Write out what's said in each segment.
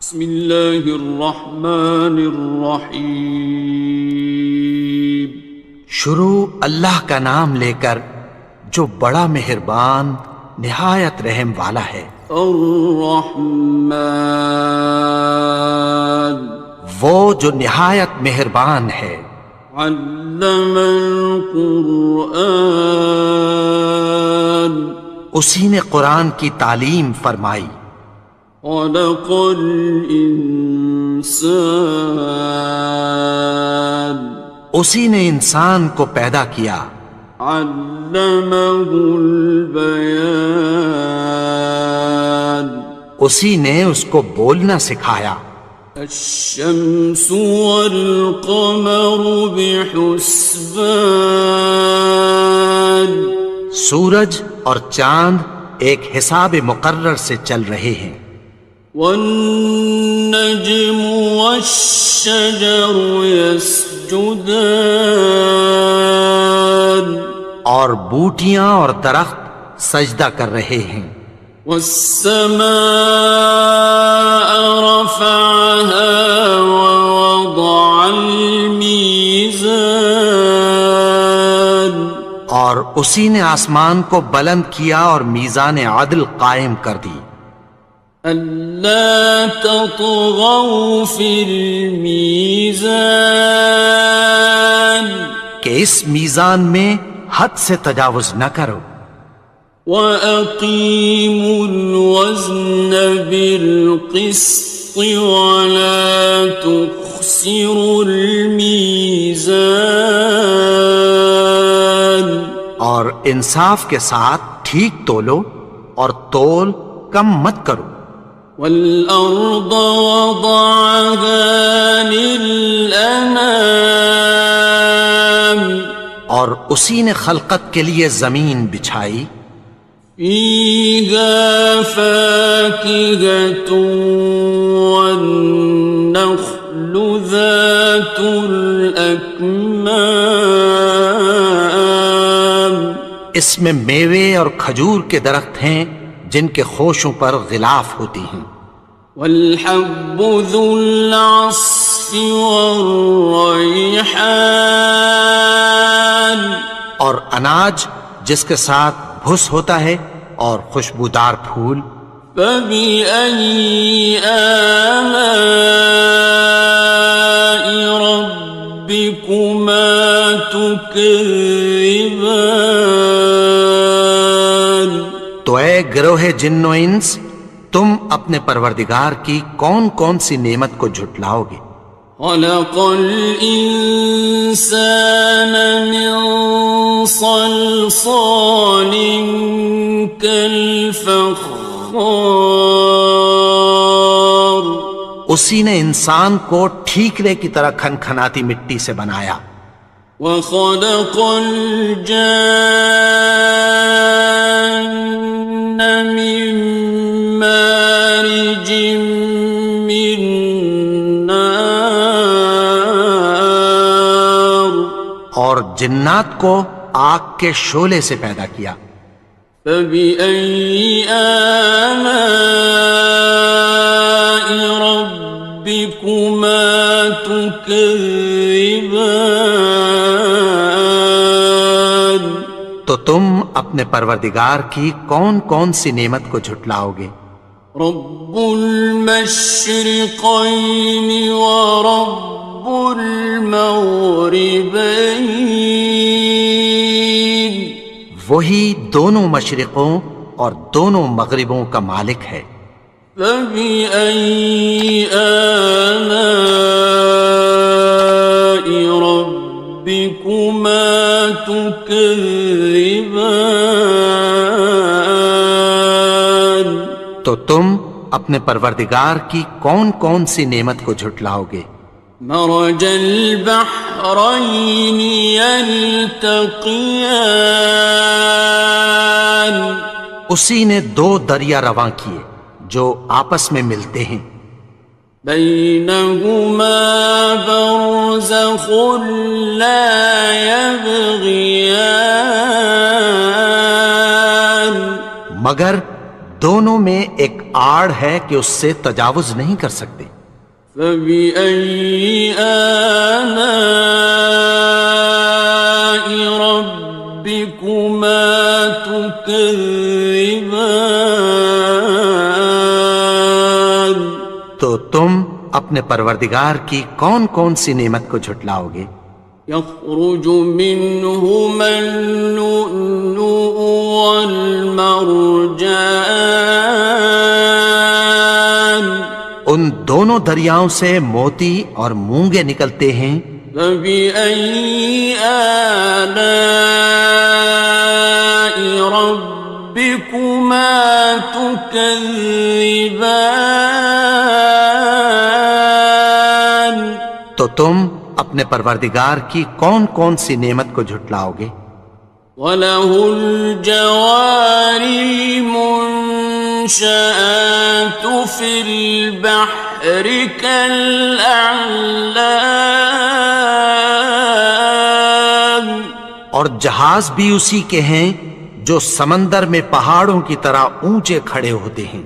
بسم اللہ الرحمن الرحیم۔ شروع اللہ کا نام لے کر جو بڑا مہربان نہایت رحم والا ہے۔ الرحمن، وہ جو نہایت مہربان ہے۔ علم القرآن، اسی نے قرآن کی تعلیم فرمائی۔ خلق الانسان، اسی نے انسان کو پیدا کیا۔ علمہ البیان، اسی نے اس کو بولنا سکھایا۔ الشمس والقمر بحسبان، سورج اور چاند ایک حساب مقرر سے چل رہے ہیں۔ والنجم والشجر يسجدان، اور بوٹیاں اور درخت سجدہ کر رہے ہیں۔ والسماء رفعها ووضع الميزان، اور اسی نے آسمان کو بلند کیا اور میزان عدل قائم کر دی۔ ألا تطغوا في الميزان، کہ اس میزان میں حد سے تجاوز نہ کرو۔ وأقيموا الوزن بالقسط ولا تخسروا الميزان، اور انصاف کے ساتھ ٹھیک تولو اور تول کم مت کرو۔ والأرض وضعها للأنام، اور اسی نے خلقت کے لیے زمین بچھائی۔ فيها فاكهة والنخل ذات الأكمام، اس میں میوے اور کھجور کے درخت ہیں جن کے خوشوں پر غلاف ہوتی ہیں۔ والحب ذو العصف والريحان، اور اناج جس کے ساتھ بھس ہوتا ہے اور خوشبودار پھول۔ فبأي آلاء ربكما تكذبان، تو اے گروہ جن و انس، تم اپنے پروردگار کی کون کون سی نعمت کو جھٹلاؤ گے؟ خلق الإنسان من صلصال كالفخار، اسی نے انسان کو ٹھیکرے کی طرح کھنکھناتی مٹی سے بنایا۔ وخلق الجان من مارج من نار، اور جنات کو آگ کے شعلے سے پیدا کیا۔ فبأي آلاء ربكما تكذبان، تو تم اپنے پروردگار کی کون کون سی نعمت کو جھٹلاؤ گے؟ رب المشرقين ورب المغربين، وہی دونوں مشرقوں اور دونوں مغربوں کا مالک ہے۔ فبأي آلاء ربكما تكذبان، تو تم اپنے پروردگار کی کون کون سی نعمت کو جھٹلاؤ گے؟ مرج البحرين يلتقيان، اسی نے دو دریا رواں کیے جو آپس میں ملتے ہیں۔ بينهما برزخ لا يبغيان، مگر دونوں میں ایک آڑ ہے کہ اس سے تجاوز نہیں کر سکتے۔ فبأي آلاء ربكما تكذبان؟ تو تم اپنے پروردگار کی کون کون سی نعمت کو جھٹلاؤ گے؟ يخرج منهما اللؤلؤ والمرجان، ان دونوں دریاؤں سے موتی اور مونگے نکلتے ہیں۔ فبأي آلاء ربكما تكذبان؟ تو تم اپنے پروردگار کی کون کون سی نعمت کو جھٹلاؤ گے؟ وَلَهُ الْجَوَارِ الْمُنشَآتُ فِي الْبَحْرِ كَالْأَعْلَامِ، اور جہاز بھی اسی کے ہیں جو سمندر میں پہاڑوں کی طرح اونچے کھڑے ہوتے ہیں۔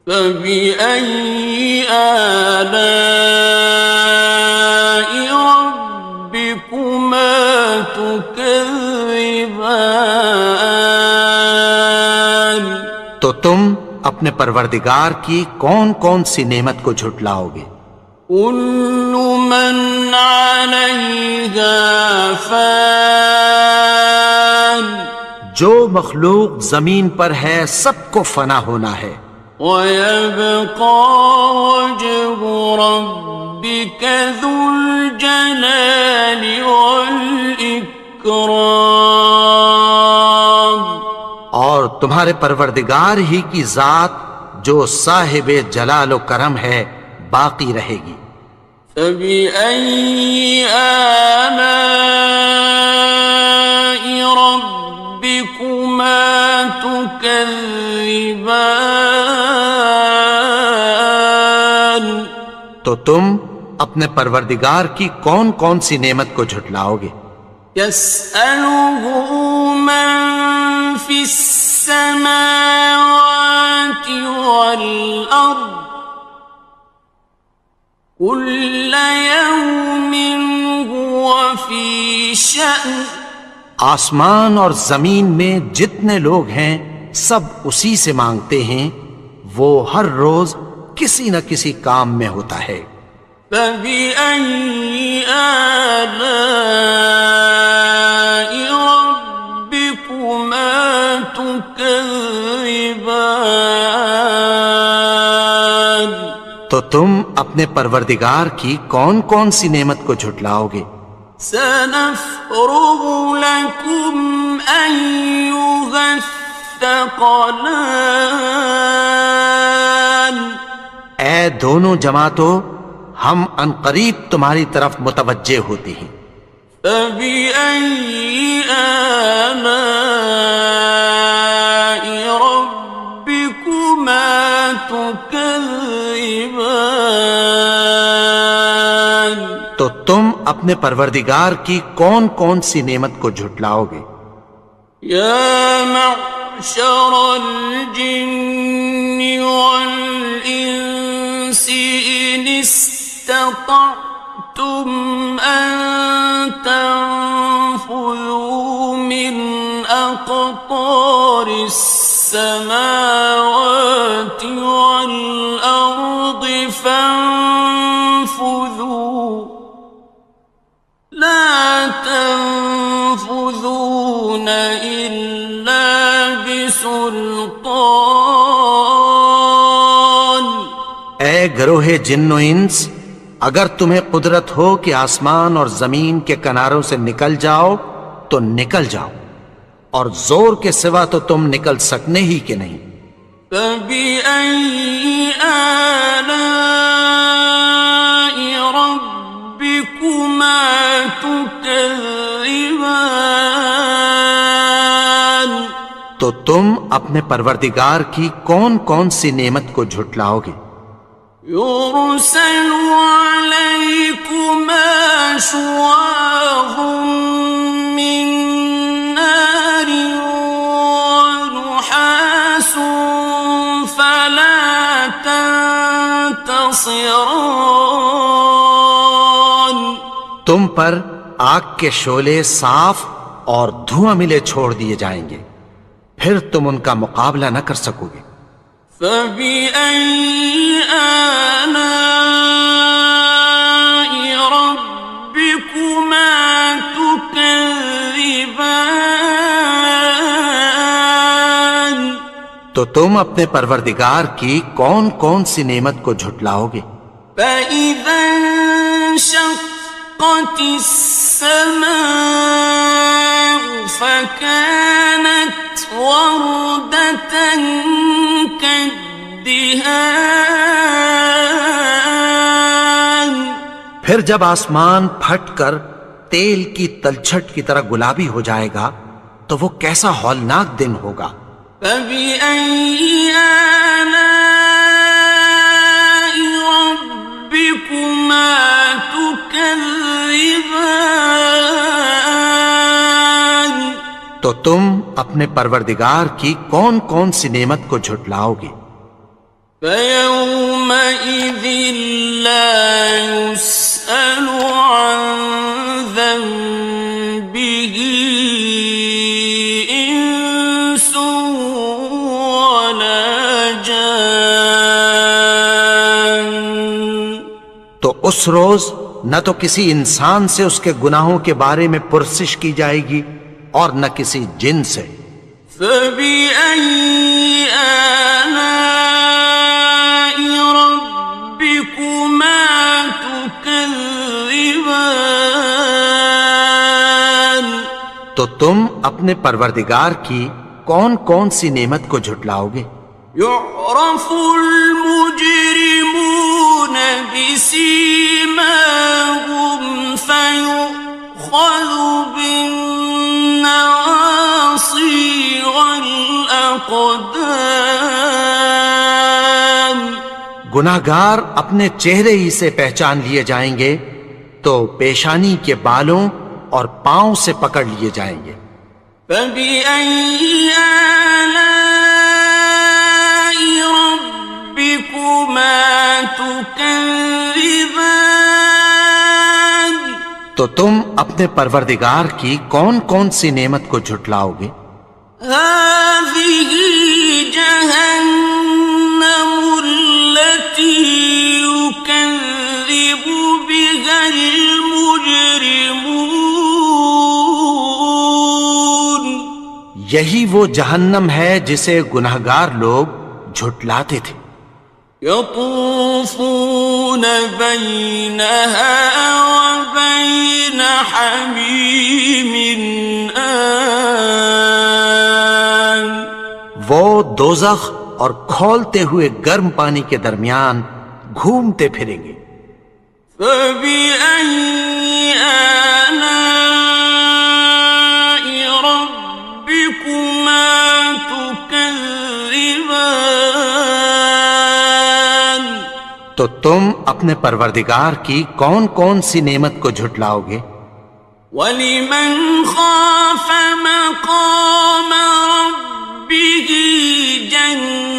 فَبِأَيِّ آلَاءِ رَبِّكُمَا تُكَذِّبَانِ؟ تو تم اپنے پروردگار کی کون کون سی نعمت کو جھٹلاؤ گے؟ كُلُّ مَنْ عَلَيْهَا فَانٍ، جو مخلوق زمین پر ہے سب کو فنا ہونا ہے۔ وَيَبْقَى وَجْهُ رَبِّكَ ذُو الْجَلَالِ وَالْإِكْرَامِ، اور تمہارے پروردگار ہی کی ذات جو صاحب جلال و کرم ہے باقی رہے گی۔ فَبِأَيِّ آلَاءِ رَبِّكُمَا تُكَذِّبَانِ؟ تو تم اپنے پروردگار کی کون کون سی نعمت کو جھٹلاؤ گے؟ يَسْأَلُهُ مَن فِي السَّمَاوَاتِ وَالْأَرْضِ كُلَّ يَوْمٍ هُوَ فِي شَأْنٍ، آسمان اور زمین میں جتنے لوگ ہیں سب اسی سے مانگتے ہیں، وہ ہر روز کسی نہ کسی کام میں ہوتا ہے۔ فَبِأَيِّ آلَاءِ رَبِّكُمَا تُكَذِّبَانِ؟ تو تم اپنے پروردگار کی کون کون سی نعمت کو جھٹلاؤ گے؟ سَنَفْرُغُ لَكُمْ أَيُّهَ الثَّقَلَانِ، اے دونوں جماعتوں، ہم عنقریب تمہاری طرف متوجہ ہوتے ہیں۔ فَبِأَيِّ آلَاءِ رَبِّكُمَا تُكَذِّبَانِ؟ تو تم اپنے پروردگار کی کون کون سی نعمت کو جھٹلاؤ گے؟ يَا مَعْشَرَ الْجِنِّ وَالْإِنسِ إِنِ اسْتَطَعْتُمْ أَن تَنفُذُوا مِنْ أَقْطَارِ السَّمَاوَاتِ وَالْأَرْضِ فَانفُذُوا لَا تَنفُذُونَ إِلَّا بِسُلْطَانٍ۔ اے گروہ جن و انس، اگر تمہیں قدرت ہو کہ آسمان اور زمین کے کناروں سے نکل جاؤ تو نکل جاؤ، اور زور کے سوا تو تم نکل سکنے ہی کہ نہیں۔ فَبِأَيِّ آلَاءِ رَبِّكُمَا تُكَذِّبَانِ؟ تو تم اپنے پروردگار کی کون کون سی نعمت کو جھٹلاؤ گے؟ يُرْسَلُ عَلَيْكُمَا شُوَاظٌ مِّن نَّارٍ وَنُحَاسٌ فَلَا خاصران تم پر آگ کے شعلے صاف اور دھواں ملے چھوڑ دیے جائیں گے، پھر تم ان کا مقابلہ نہ کر سکو گے۔ فَبِأَيِّ آلَاءِ رَبِّكُمَا تُكَذِّبَانِ تو تم اپنے پروردگار کی کون کون سی نعمت کو جھٹلاؤ گے؟ فَإِذَا انشَقَّتِ السَّمَاءُ فَكَانَتْ وَرْدَةً كَالدِّهَانِ پھر جب آسمان پھٹ کر تیل کی تلچھٹ کی طرح گلابی ہو جائے گا تو وہ کیسا ہولناک دن ہوگا۔ فَبِأَيِّ آلَاءِ رَبِّكُمَا تُكَذِّبَانِ تو تم اپنے پروردگار کی کون کون سی نعمت کو جھٹلاؤ گے؟ فَيَوْمَئِذٍ لَا يُسْأَلُ عَنْ ذَنبِهِ إِنسٌ وَلَا جَانٌ تو اس روز نہ تو کسی انسان سے اس کے گناہوں کے بارے میں پرسش کی جائے گی اور نہ کسی جن سے۔ فَبِأَيِّ آلَاءِ رَبِّكُمَا تُكَذِّبَانِ تو تم اپنے پروردگار کی کون کون سی نعمت کو جھٹلاؤ گے؟ يُعْرَفُ الْمُجْرِمُونَ بِسِيمَاهُمْ فَيُؤْخَذُ بِالنَّوَاصِي وَالْأَقْدَامِ گناہگار اپنے چہرے ہی سے پہچان لیے جائیں گے تو پیشانی کے بالوں اور پاؤں سے پکڑ لیے جائیں گے۔ فَبِأَيِّ آلَاءِ رَبِّكُمَا تُكَذِّبَانِ تو تم اپنے پروردگار کی کون کون سی نعمت کو جھٹلاؤ گے؟ هَذِهِ جَهَنَّمُ الَّتِي يُكَذِّبُ بِهَا الْمُجْرِمُونَ یہی وہ جہنم ہے جسے گناہگار لوگ جھٹلاتے تھے۔ يَطُوفُونَ بَيْنَهَا وَبَيْنَ حَمِيمٍ آنٍ وہ دوزخ اور کھولتے ہوئے گرم پانی کے درمیان گھومتے پھریں گے۔ فَبِأَيِّ آلَاءِ رَبِّكُمَا تُكَذِّبَانِ تو تم اپنے پروردگار کی کون کون سی نعمت کو جھٹلاؤ گے؟ وَلِمَنْ خَافَ مَقَامَ رَبِّهِ جَنَّتَانِ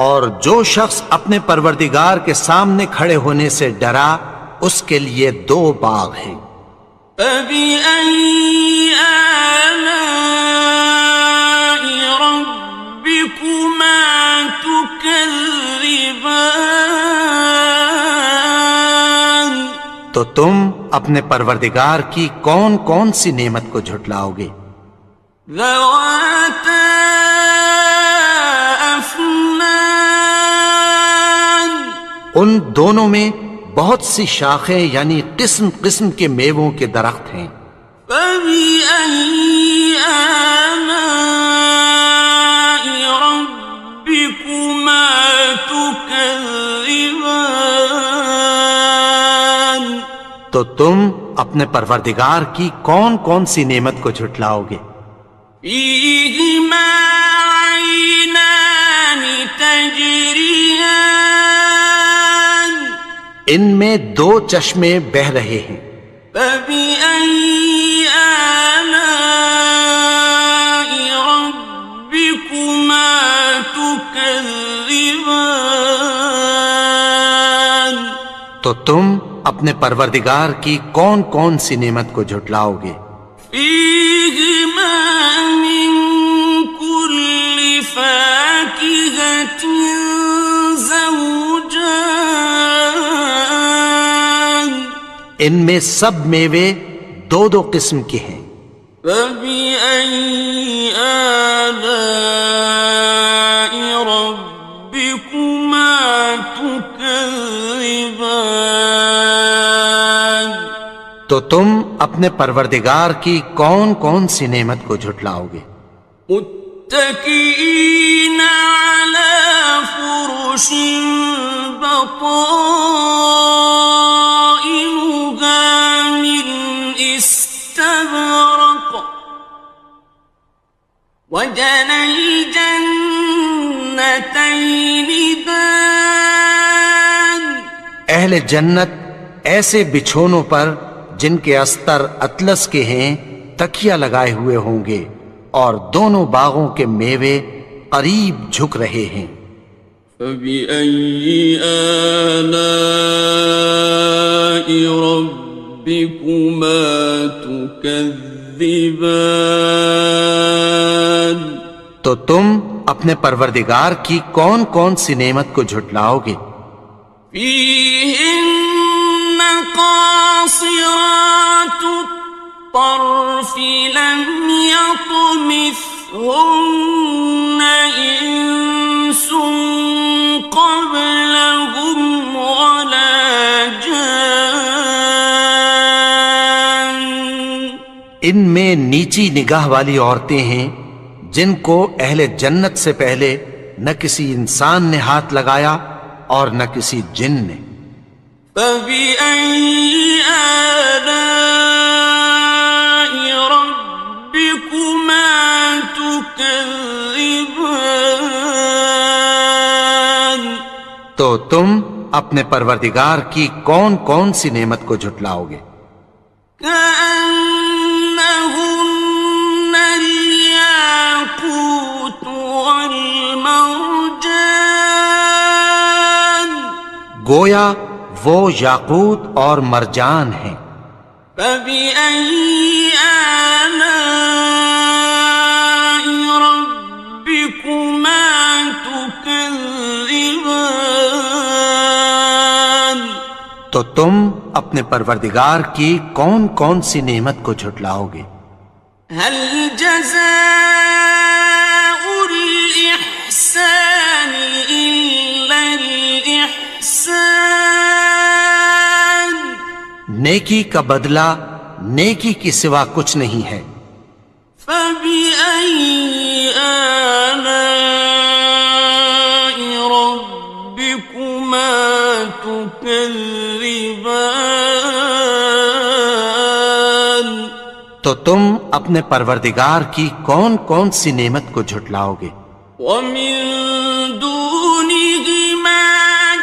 اور جو شخص اپنے پروردگار کے سامنے کھڑے ہونے سے ڈرا اس کے لیے 2 باغ ہیں۔ فَبِأَيِّ آلَاءِ رَبِّكُمَا تُكَذِّبَانِ تو تم اپنے پروردگار کی کون کون سی نعمت کو جھٹلاؤ گے؟ ذَوَاتَا أَفْنَانٍ ان دونوں میں بہت سی شاخیں یعنی قسم قسم کے میووں کے درخت ہیں۔ فَبِأَيِّ آلَاءِ رَبِّكُمَا تُكَذِّبَانِ تو تم اپنے پروردگار کی کون کون سی نعمت کو جھٹلاؤ گے؟ فِيهِمَا عَيْنَانِ تَجْرِيَانِ ان میں 2 چشمے بہہ رہے ہیں۔ فَبِأَيِّ آلَاءِ رَبِّكُمَا تُكَذِّبَانِ تو تم اپنے پروردگار کی کون کون سی نعمت کو جھٹلاؤ گے؟ فيهما من كل فاكهة زوجان ان میں سب میوے دو دو قسم کے ہیں۔ فبأي آلاء ربكما تكذبان تو تم اپنے پروردگار کی کون کون سی نعمت کو جھٹلاؤ گے؟ متكئين على فرش بطائنها من استبرق وجنى الجنتين دان اہل جنت ایسے بچھونوں پر جن کے استر اطلس کے ہیں تکیہ لگائے ہوئے ہوں گے، اور دونوں باغوں کے میوے قریب جھک رہے ہیں۔ فبأي آلاء ربكما تكذبان تو تم اپنے پروردگار کی کون کون سی نعمت کو جھٹلاؤ گے؟ فيهن قاصرات الطرف لم يطمثهن إنس قبلهم ولا جان ان میں نیچی نگاہ والی عورتیں ہیں جن کو اہل جنت سے پہلے نہ کسی انسان نے ہاتھ لگایا اور نہ کسی جن نے۔ فبأي آلاء ربكما تكذبان تو تم اپنے پروردگار کی کون کون سی نعمت کو جھٹلاؤ گے؟ كأنهن الياقوت والمرجان گویا وہ یاقوت اور مرجان ہیں۔ فبأي آلاء ربكما تكذبان تو تم اپنے پروردگار کی کون کون سی نعمت کو جھٹلاؤ گے؟ هل جزاء الإحسان إلا الإحسان نیکی کا بدلہ نیکی کی سوا کچھ نہیں ہے۔ فبأي آلاء ربكما تكذبان تو تم اپنے پروردگار کی کون کون سی نعمت کو جھٹلاؤ گے؟ ومن دونهما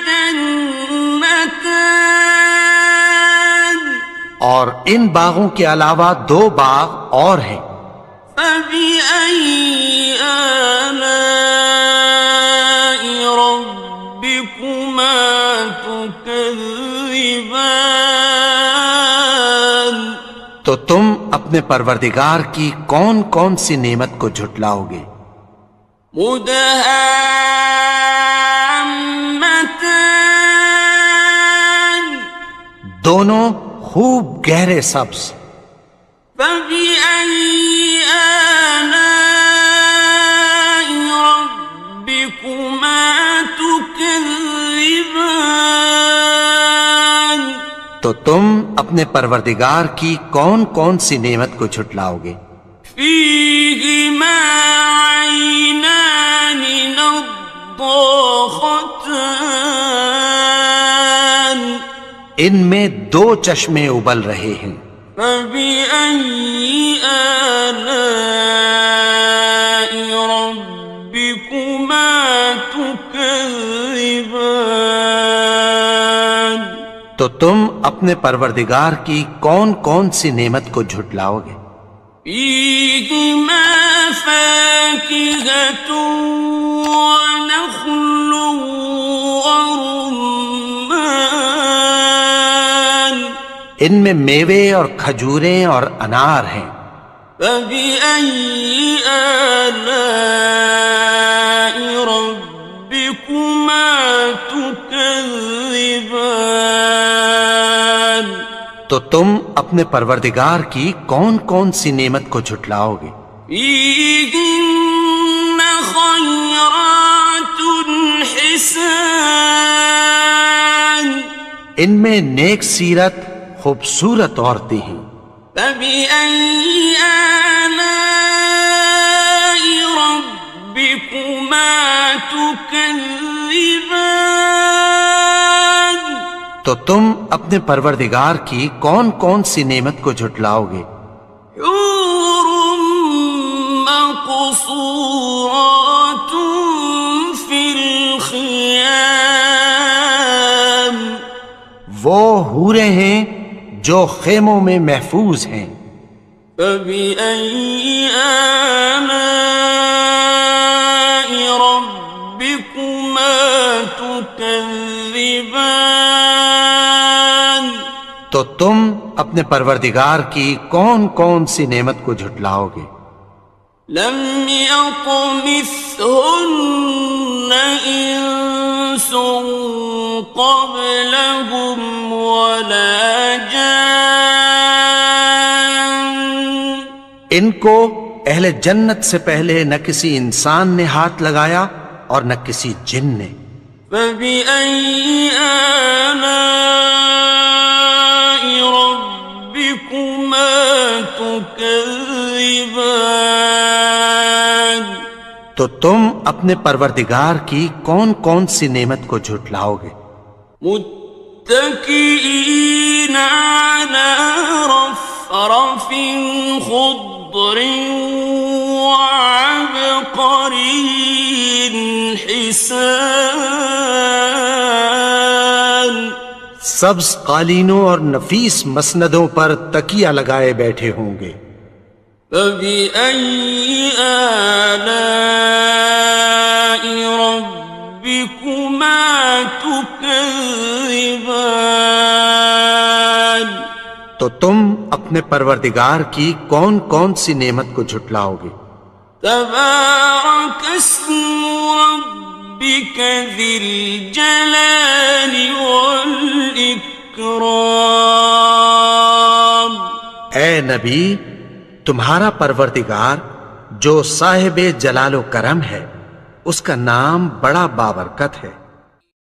جنتان اور ان باغوں کے علاوہ دو باغ اور ہیں۔ فبأي آلاء ربكما تكذبان تو تم اپنے پروردگار کی کون کون سی نعمت کو جھٹلاؤ گے؟ مدهامتان دونوں خوب گہرے سبز۔ فبأي آلاء ربكما تكذبان تو تم اپنے پروردگار کی کون کون سی نعمت کو جھٹلاؤ گے؟ فيهما عينان نضاختان ان میں دو چشمے ابل رہے ہیں۔ فبأي آلاء ربكما تكذبان تو تم اپنے پروردگار کی کون کون سی نعمت کو جھٹلاؤ گے؟ فيهما فاكهة ونخل ورمان ان میں میوے اور کھجوریں اور انار ہیں۔ فبأي آلاء ربكما تكذبان؟ تو تم اپنے پروردگار کی کون کون سی نعمت کو جھٹلاؤ گے؟ فيهن خيرات حسان، ان میں نیک سیرت خوبصورت عورتیں ہیں۔ فبأي آلاء ربكما تكذبان؟ تو تم اپنے پروردگار کی کون کون سی نعمت کو جھٹلاؤ گے؟ حور مقصورات في الخيام، وہ حوریں ہیں جو خیموں میں محفوظ ہیں۔ فبأي آلاء ربكما تكذبان؟ تو تم اپنے پروردگار کی کون کون سی نعمت کو جھٹلاؤ گے؟ لم يطمثهن إنس قبلهم ولا جان، ان کو اہل جنت سے پہلے نہ کسی انسان نے ہاتھ لگایا اور نہ کسی جن نے۔ فبأي آلاء ربكما تكذبان؟ تو تم اپنے پروردگار کی کون کون سی نعمت کو جھٹلاؤ گے؟ متكئين على رفرف خضر وعبقري حسان، سبز قالینوں اور نفیس مسندوں پر تکیہ لگائے بیٹھے ہوں گے۔ فبأي آلاء ربكما تكذبان؟ تو تم اپنے پروردگار کی کون کون سی نعمت کو جھٹلاؤ گے؟ تبارك اسم ربك ذي الجلال والإكرام۔ اے نبی، تمہارا پروردگار جو صاحب جلال و کرم ہے، اس کا نام بڑا بابرکت ہے۔